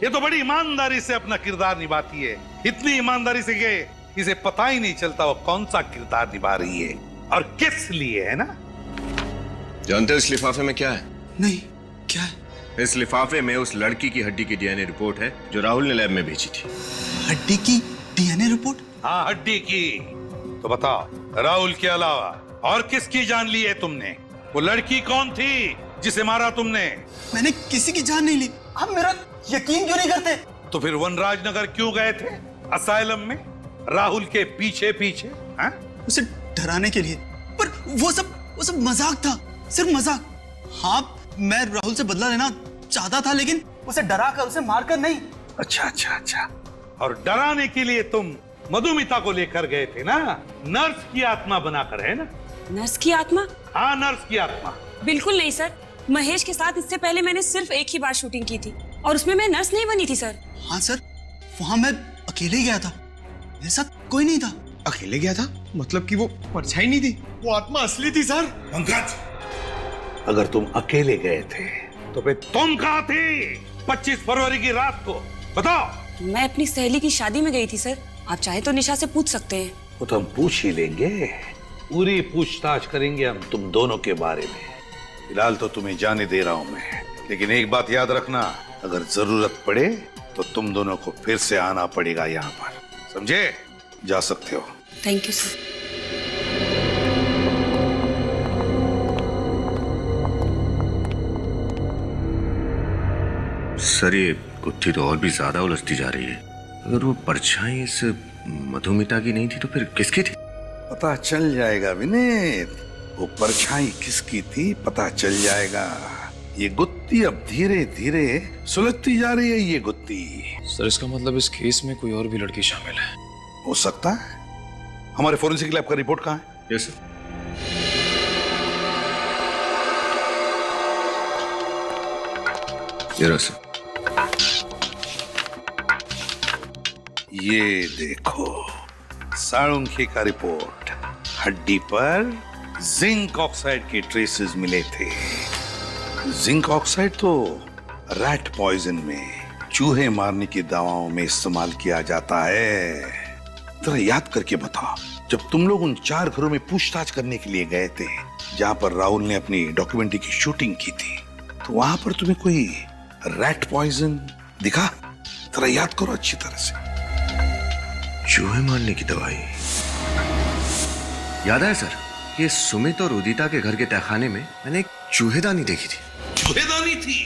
ये तो बड़ी ईमानदारी से अपना किरदार निभाती है, इतनी ईमानदारी से कि इसे पता ही नहीं चलता वो कौन सा किरदार निभा रही है और किस लिए, है ना? जानते हो इस लिफाफे में क्या है? नहीं, क्या है? इस लिफाफे में उस लड़की की हड्डी की डीएनए रिपोर्ट है जो राहुल ने लैब में भेजी थी। हड्डी की डीएनए रिपोर्ट? हाँ, हड्डी की। तो बताओ, राहुल के अलावा और किसकी जान ली है तुमने? वो लड़की कौन थी जिसे मारा तुमने? मैंने किसी की जान नहीं ली। आप मेरा यकीन क्यों नहीं करते? तो फिर वनराज नगर क्यों गए थे असाइलम में राहुल के पीछे पीछे? हाँ? उसे डराने के लिए। पर वो सब मजाक था, सिर्फ मजाक। हाँ, मैं राहुल से बदला लेना चाहता था, लेकिन उसे डरा कर, उसे मारकर नहीं। अच्छा। और डराने के लिए तुम मधुमिता को लेकर गए थे ना, नर्स की आत्मा बनाकर, है ना? नर्स की आत्मा? हाँ, नर्स की आत्मा। बिल्कुल नहीं सर, महेश के साथ इससे पहले मैंने सिर्फ एक ही बार शूटिंग की थी। और उसमें मैं नर्स नहीं बनी थी सर। हाँ सर, वहां मैं अकेले ही गया था, मेरे साथ कोई नहीं था। अकेले गया था मतलब कि वो परछाई नहीं थी, वो आत्मा असली थी सर। पंकज, अगर तुम अकेले गए थे तो फिर तुम कहाँ थे 25 फरवरी की रात को? बताओ। मैं अपनी सहेली की शादी में गई थी सर, आप चाहे तो निशा से पूछ सकते हैं। वो तो हम पूछ ही लेंगे, पूरी पूछताछ करेंगे हम तुम दोनों के बारे में। फिलहाल तो तुम्हें जाने दे रहा हूं मैं, लेकिन एक बात याद रखना, अगर जरूरत पड़े तो तुम दोनों को फिर से आना पड़ेगा यहाँ पर, समझे? जा सकते हो। Thank you sir. सर ये गुत्थी तो और भी ज्यादा उलझती जा रही है। अगर वो परछाई इस मधुमिता की नहीं थी तो फिर किसकी थी? पता चल जाएगा विनीत, वो परछाई किसकी थी पता चल जाएगा। ये गुत्थी अब धीरे धीरे सुलझती जा रही है। ये गुत्थी सर, इसका मतलब इस केस में कोई और भी लड़की शामिल है? हो सकता है। हमारे फोरेंसिक लैब का रिपोर्ट कहाँ है? Yes sir. ये रहा सर। ये देखो साळुंखे का रिपोर्ट, हड्डी पर जिंक ऑक्साइड के ट्रेसेस मिले थे। जिंक ऑक्साइड तो रैट पॉइजन में, चूहे मारने की दवाओं में इस्तेमाल किया जाता है। जरा याद करके बताओ, जब तुम लोग उन 4 घरों में पूछताछ करने के लिए गए थे जहां पर राहुल ने अपनी डॉक्यूमेंट्री की शूटिंग की थी, तो वहां पर तुम्हें कोई रैट पॉइजन दिखा? जरा याद करो अच्छी तरह से। चूहे मारने की दवाई याद है सर। ये सुमित और उदिता के घर के तहखाने में मैंने एक चूहेदानी देखी थी। चूहेदानी थी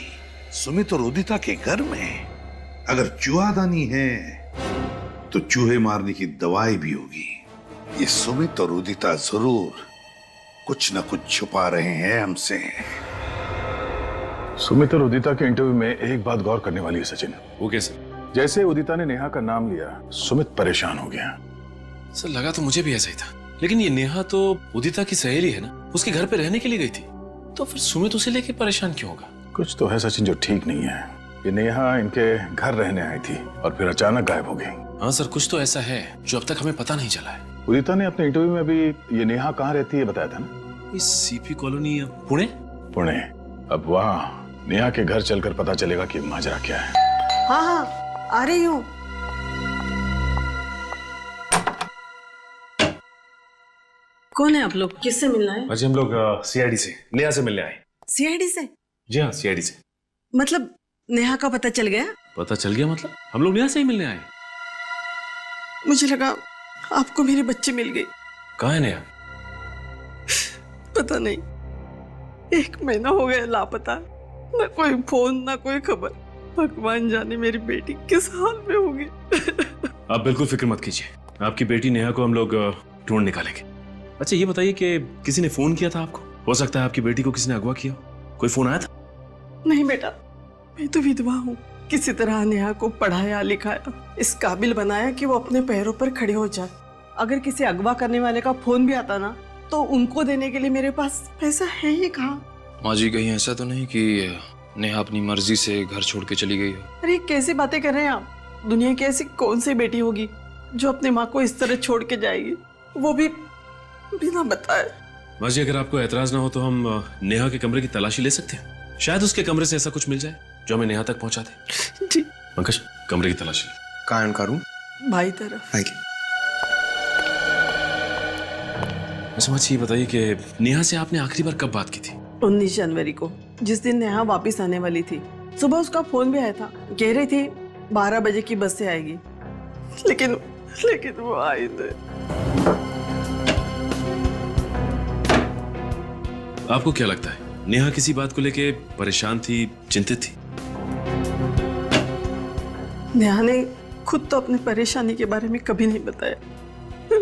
सुमित और उदिता के घर में? अगर चूहादानी है तो चूहे मारने की दवाई भी होगी। ये सुमित और उदिता जरूर कुछ न कुछ छुपा रहे हैं हमसे। सुमित और उदिता के इंटरव्यू में एक बात गौर करने वाली है सचिन। वो कैसे? जैसे उदिता ने नेहा का नाम लिया, सुमित परेशान हो गया। सर लगा तो मुझे भी ऐसा ही था, लेकिन ये नेहा तो उदिता की सहेली है ना, उसके घर पे रहने के लिए गई थी, तो फिर सुमित उसे लेके परेशान क्यों होगा? कुछ तो है सचिन जो ठीक नहीं है। ये नेहा इनके घर रहने आई थी और फिर अचानक गायब हो गई। हाँ सर, कुछ तो ऐसा है जो अब तक हमें पता नहीं चला है। उदिता ने अपने इंटरव्यू में भी ये नेहा कहाँ रहती है बताया था ना? इस सीपी कॉलोनी पुणे। पुणे। अब वहाँ नेहा के घर चलकर पता चलेगा कि माजरा क्या है। हाँ हाँ आ रही हूँ। कौन है आप लोग? किससे मिलना है? आज हम लोग सीआईडी से, नेहा से मिलने आए। सीआईडी से? जी हाँ, सीआईडी से। मतलब नेहा का पता चल गया? पता चल गया मतलब? हम लोग नेहा से ही मिलने आए। मुझे लगा आपको मेरे बच्चे मिल गए। कहाँ है नेहा? पता नहीं, 1 महीना हो गया लापता, ना कोई फोन ना कोई खबर। भगवान जाने मेरी बेटी किस हाल में होगी। आप बिल्कुल फिक्र मत कीजिए, आपकी बेटी नेहा को हम लोग ढूंढ निकालेंगे। अच्छा ये बताइए कि किसी ने फोन किया था आपको? हो सकता है आपकी बेटी को किसी ने अगवा किया। कोई फोन आया था? नहीं बेटा, मैं तो विधवा हूँ। किसी तरह नेहा को पढ़ाया लिखाया, इस काबिल बनाया कि वो अपने पैरों पर खड़े हो जाए। अगर किसी अगवा करने वाले का फोन भी आता ना, तो उनको देने के लिए मेरे पास पैसा है ही कहाँ। माँ जी कहीं ऐसा तो नहीं कि नेहा अपनी मर्जी से घर छोड़ के चली गई हो? अरे कैसी बातें कर रहे हैं आप? दुनिया की ऐसी कौन सी बेटी होगी जो अपनी माँ को इस तरह छोड़ के जाएगी, वो भी बिना बताए। माँ जी अगर आपको एतराज ना हो तो हम नेहा के कमरे की तलाशी ले सकते हैं। शायद उसके कमरे से ऐसा कुछ मिल जाए जो हमें नेहा तक पहुंचा दे। जी। पंकज कमरे की तलाशी। कहाँ है उनका रूम? भाई तरफ। अच्छा माँ जी बताइए कि नेहा से आपने आखिरी बार कब बात की थी? 19 जनवरी को, जिस दिन नेहा वापस आने वाली थी। सुबह उसका फोन भी आया था, कह रही थी 12 बजे की बस से आएगी, लेकिन वो आई नहीं। आपको क्या लगता है नेहा किसी बात को लेके परेशान थी, चिंतित थी? नेहा ने खुद तो अपनी परेशानी के बारे में कभी नहीं बताया,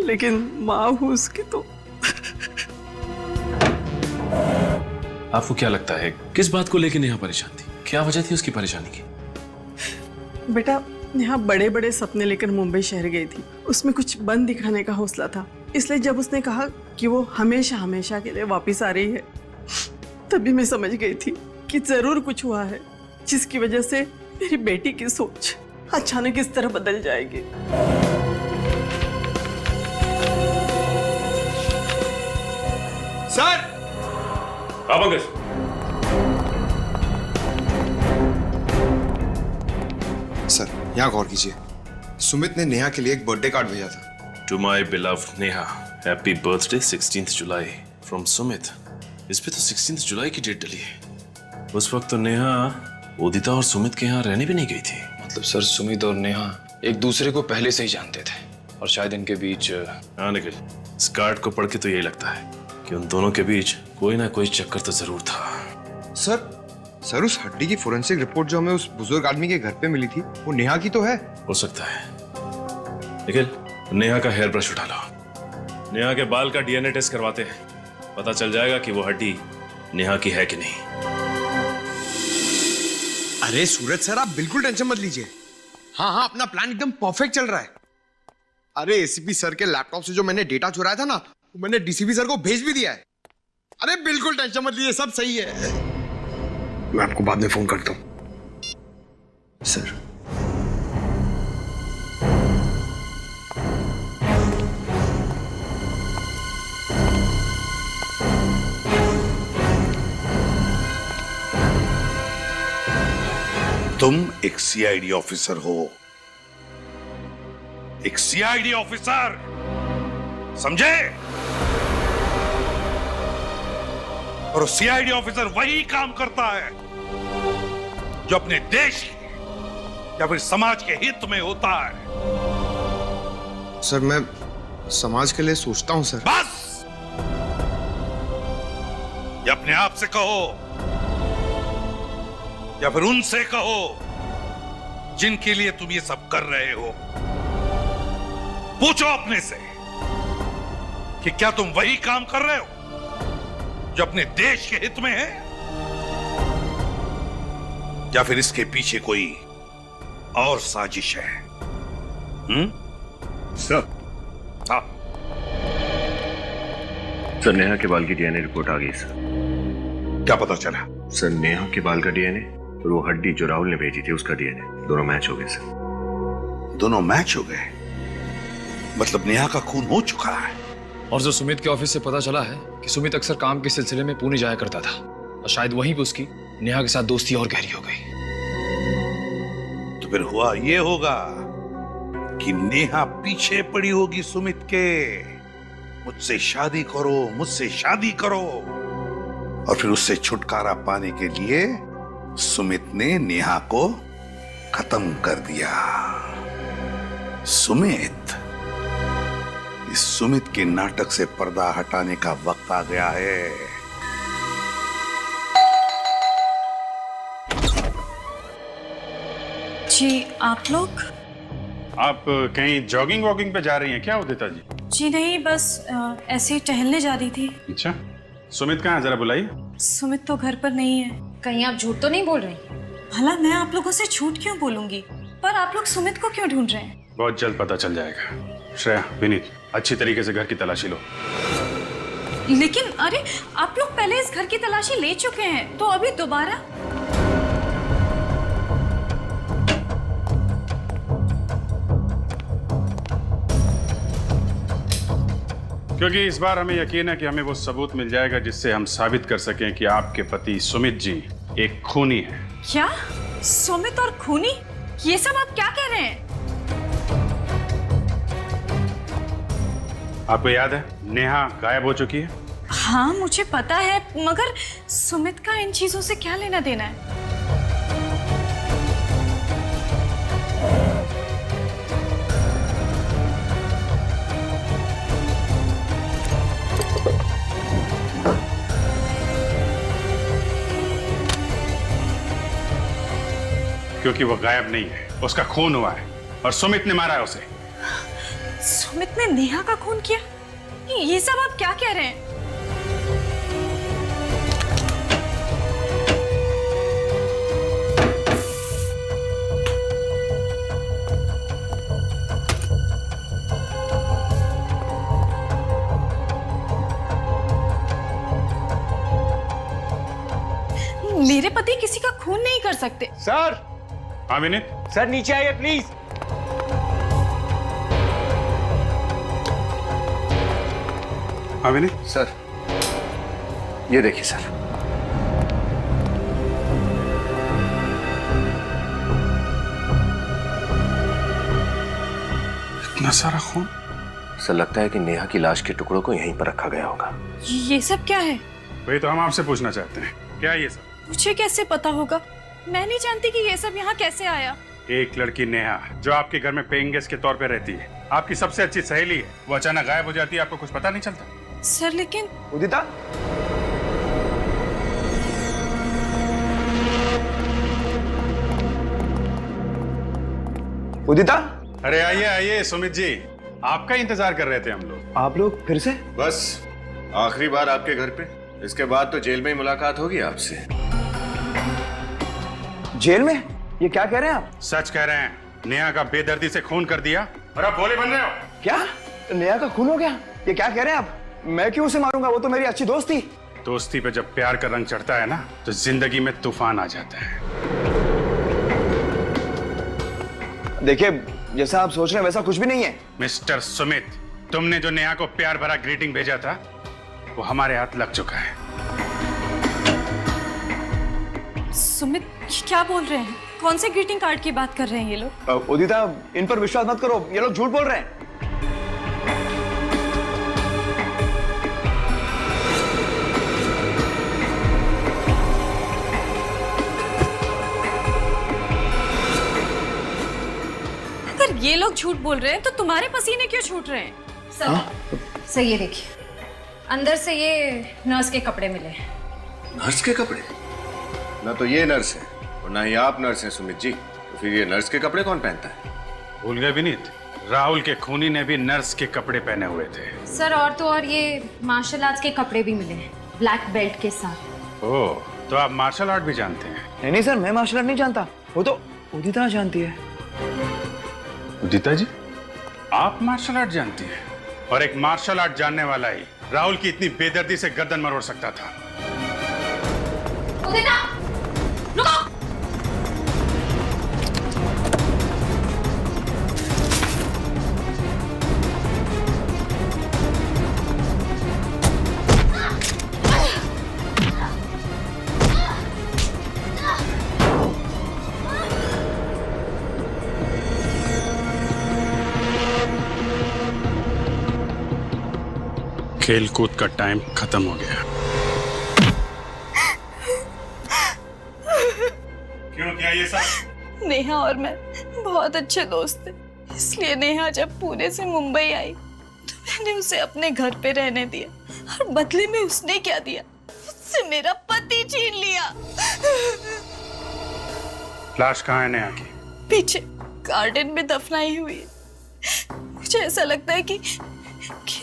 लेकिन माँ हूँ उसकी तो। आपको क्या लगता है किस बात को लेके नेहा परेशान थी? क्या वजह थी उसकी परेशानी की? बेटा नेहा बड़े बड़े सपने लेकर मुंबई शहर गई थी। उसमें कुछ बन दिखाने का हौसला था, इसलिए जब उसने कहा कि वो हमेशा हमेशा के लिए वापस आ रही है, तभी मैं समझ गई थी कि जरूर कुछ हुआ है जिसकी वजह से मेरी बेटी की सोच अचानक इस तरह बदल जाएगी। सर! हाँ पंकज। सर, यहाँ गौर कीजिए। सुमित ने नेहा के लिए एक बर्थडे कार्ड भेजा था। To my beloved Neha, happy birthday 16th July from Sumit. इस पे तो 16th जुलाई की डेट डली है। उस वक्त तो नेहा उदिता और सुमित के यहाँ रहने भी नहीं गई थी। मतलब सर, सुमित और नेहा एक दूसरे को पहले से ही जानते थे और शायद इनके बीच। हाँ निखिल, इस कार्ड को पढ़ के तो यही लगता है कि उन दोनों के बीच कोई ना कोई चक्कर तो जरूर था। सर उस हड्डी की फोरेंसिक रिपोर्ट जो हमें उस बुजुर्ग आदमी के घर पे मिली थी, वो नेहा की तो है। हो सकता है। निखिल, नेहा का हेयर ब्रश उठा लो। नेहा के बाल का डीएनए टेस्ट करवाते हैं, पता चल जाएगा कि वो हड्डी नेहा की है कि नहीं। अरे सूरज सर, आप बिल्कुल टेंशन मत लीजिए। हाँ, अपना प्लान एकदम परफेक्ट चल रहा है। अरे एसीपी सर के लैपटॉप से जो मैंने डेटा चुराया था ना, वो मैंने डीसीपी सर को भेज भी दिया है। अरे बिल्कुल टेंशन मत लीजिए, सब सही है। मैं आपको बाद में फोन करता हूं। सर, तुम एक सीआईडी ऑफिसर हो, एक सीआईडी ऑफिसर, समझे? और सीआईडी ऑफिसर वही काम करता है जो अपने देश या फिर समाज के हित में होता है। सर मैं समाज के लिए सोचता हूं सर। बस, या अपने आप से कहो या फिर उनसे कहो जिनके लिए तुम ये सब कर रहे हो। पूछो अपने से कि क्या तुम वही काम कर रहे हो जो अपने देश के हित में है, या फिर इसके पीछे कोई और साजिश है? सर, हाँ सर, नेहा के बाल की डीएनए रिपोर्ट आ गई सर। क्या पता चला? सर, नेहा के बाल का डीएनए और वो हड्डी जो राहुल ने भेजी थी उसका डीएनए दोनों मैच हो गए सर। दोनों मैच हो गए? मतलब नेहा का खून हो चुका है। और जो सुमित के ऑफिस से पता चला है कि सुमित अक्सर काम के सिलसिले में पुणे जाया करता था और शायद वहीं पे उसकी नेहा के साथ दोस्ती और गहरी हो गई। तो फिर हुआ ये होगा कि नेहा पीछे पड़ी होगी सुमित के, मुझसे शादी करो, मुझसे शादी करो, और फिर उससे छुटकारा पाने के लिए सुमित ने नेहा को खत्म कर दिया। सुमित, इस सुमित के नाटक से पर्दा हटाने का वक्त आ गया है। जी आप लोग? आप कहीं जॉगिंग वॉकिंग पे जा रही हैं क्या उदिता जी? जी नहीं, बस ऐसे ही टहलने जा रही थी। अच्छा, सुमित कहाँ है, जरा बुलाइए। सुमित तो घर पर नहीं है। कहीं आप झूठ तो नहीं बोल रही? भला मैं आप लोगों से झूठ क्यों बोलूंगी? पर आप लोग सुमित को क्यों ढूंढ रहे हैं? बहुत जल्द पता चल जाएगा। श्रेया, विनीत, अच्छी तरीके से घर की तलाशी लो। लेकिन अरे, आप लोग पहले इस घर की तलाशी ले चुके हैं, तो अभी दोबारा? क्योंकि इस बार हमें यकीन है कि हमें वो सबूत मिल जाएगा जिससे हम साबित कर सकें कि आपके पति सुमित जी एक खूनी है। क्या? सुमित और खूनी? ये सब आप क्या कह रहे हैं? आपको याद है नेहा गायब हो चुकी है? हाँ मुझे पता है, मगर सुमित का इन चीजों से क्या लेना देना है? क्योंकि वो गायब नहीं है, उसका खून हुआ है और सुमित ने मारा है उसे। सुमित ने नेहा का खून किया? ये सब आप क्या कह रहे हैं? मेरे पति किसी का खून नहीं कर सकते। सर, हाँ विनीत। सर नीचे आइए प्लीज। हाँ विनीत। सर ये देखिए सर। इतना सारा खून। सर लगता है कि नेहा की लाश के टुकड़ों को यहीं पर रखा गया होगा। ये सब क्या है? वही तो हम आपसे पूछना चाहते हैं, क्या ये सब? मुझे कैसे पता होगा? मैं नहीं जानती कि ये सब यहाँ कैसे आया। एक लड़की नेहा जो आपके घर में पेइंग गेस्ट के तौर पे रहती है, आपकी सबसे अच्छी सहेली है, वो अचानक गायब हो जाती है, आपको कुछ पता नहीं चलता? सर लेकिन उदिता, उदिता, अरे आइए आइए सुमित जी, आपका इंतजार कर रहे थे हम लोग। आप लोग फिर से? बस आखिरी बार आपके घर पे, इसके बाद तो जेल में ही मुलाकात होगी आपसे। जेल में? ये क्या कह रहे हैं आप? सच कह रहे हैं, नेहा का बेदर्दी से खून कर दिया और आप भोले बन रहे हो। क्या? नेहा का खून हो गया? ये क्या कह रहे हैं आप? मैं क्यों उसे मारूंगा? वो तो मेरी अच्छी दोस्त थी। दोस्ती पे जब प्यार का रंग चढ़ता है ना, तो जिंदगी में तूफान आ जाता है। देखिए, जैसा आप सोच रहे हैं वैसा कुछ भी नहीं है। मिस्टर सुमित, तुमने जो नेहा को प्यार भरा ग्रीटिंग भेजा था, वो हमारे हाथ लग चुका है। सुमित क्या बोल रहे हैं? कौन से ग्रीटिंग कार्ड की बात कर रहे हैं ये लोग? उदिता, इन पर विश्वास मत करो, ये लोग झूठ बोल रहे हैं। अगर ये लोग झूठ बोल रहे हैं तो तुम्हारे पसीने क्यों छूट रहे हैं? सर ये देखिए, अंदर से ये नर्स के कपड़े मिले। नर्स के कपड़े? ना तो ये नर्स है और ना ही आप नर्स हैं सुमित जी, तो फिर ये नर्स के कपड़े कौन पहनता है? भूल गए विनीत, राहुल के खूनी ने भी नर्स के कपड़े पहने हुए थे। सर और तो और ये मार्शल आर्ट्स के कपड़े भी मिले हैं, ब्लैक बेल्ट के साथ। ओह, तो आप मार्शल आर्ट भी जानते हैं? नहीं सर, मैं मार्शल आर्ट नहीं जानता, वो तो उदिता जानती है। उदिता जी, आप मार्शल आर्ट जानती हैं? और एक मार्शल आर्ट जानने वाला ही राहुल की इतनी बेदर्दी से गर्दन मरोड़ सकता था। उदिता, रुको! खेल कूद का टाइम खत्म हो गया। क्यों, क्या ये सब? नेहा और मैं बहुत अच्छे दोस्त थे, इसलिए नेहा जब पुणे से मुंबई आई तो मैंने उसे अपने घर पे रहने दिया और बदले में उसने क्या दिया? उससे मेरा पति छीन लिया। लाश कहाँ है नेहा की? पीछे गार्डन में दफनाई हुई है। मुझे ऐसा लगता है कि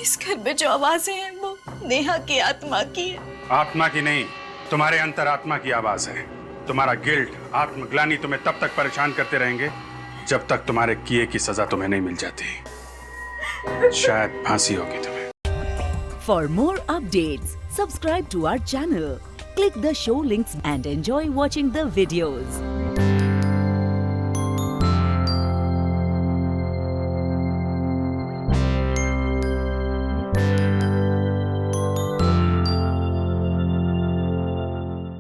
इस घर में जो आवाजें हैं वो नेहा की आत्मा की है। आत्मा की नहीं, तुम्हारे अंतरात्मा की आवाज है। तुम्हारा गिल्ट, आत्मग्लानि तुम्हें तब तक परेशान करते रहेंगे जब तक तुम्हारे किए की सजा तुम्हें नहीं मिल जाती। शायद फांसी होगी तुम्हें। For more updates, subscribe to our channel, click the show links and enjoy watching the videos.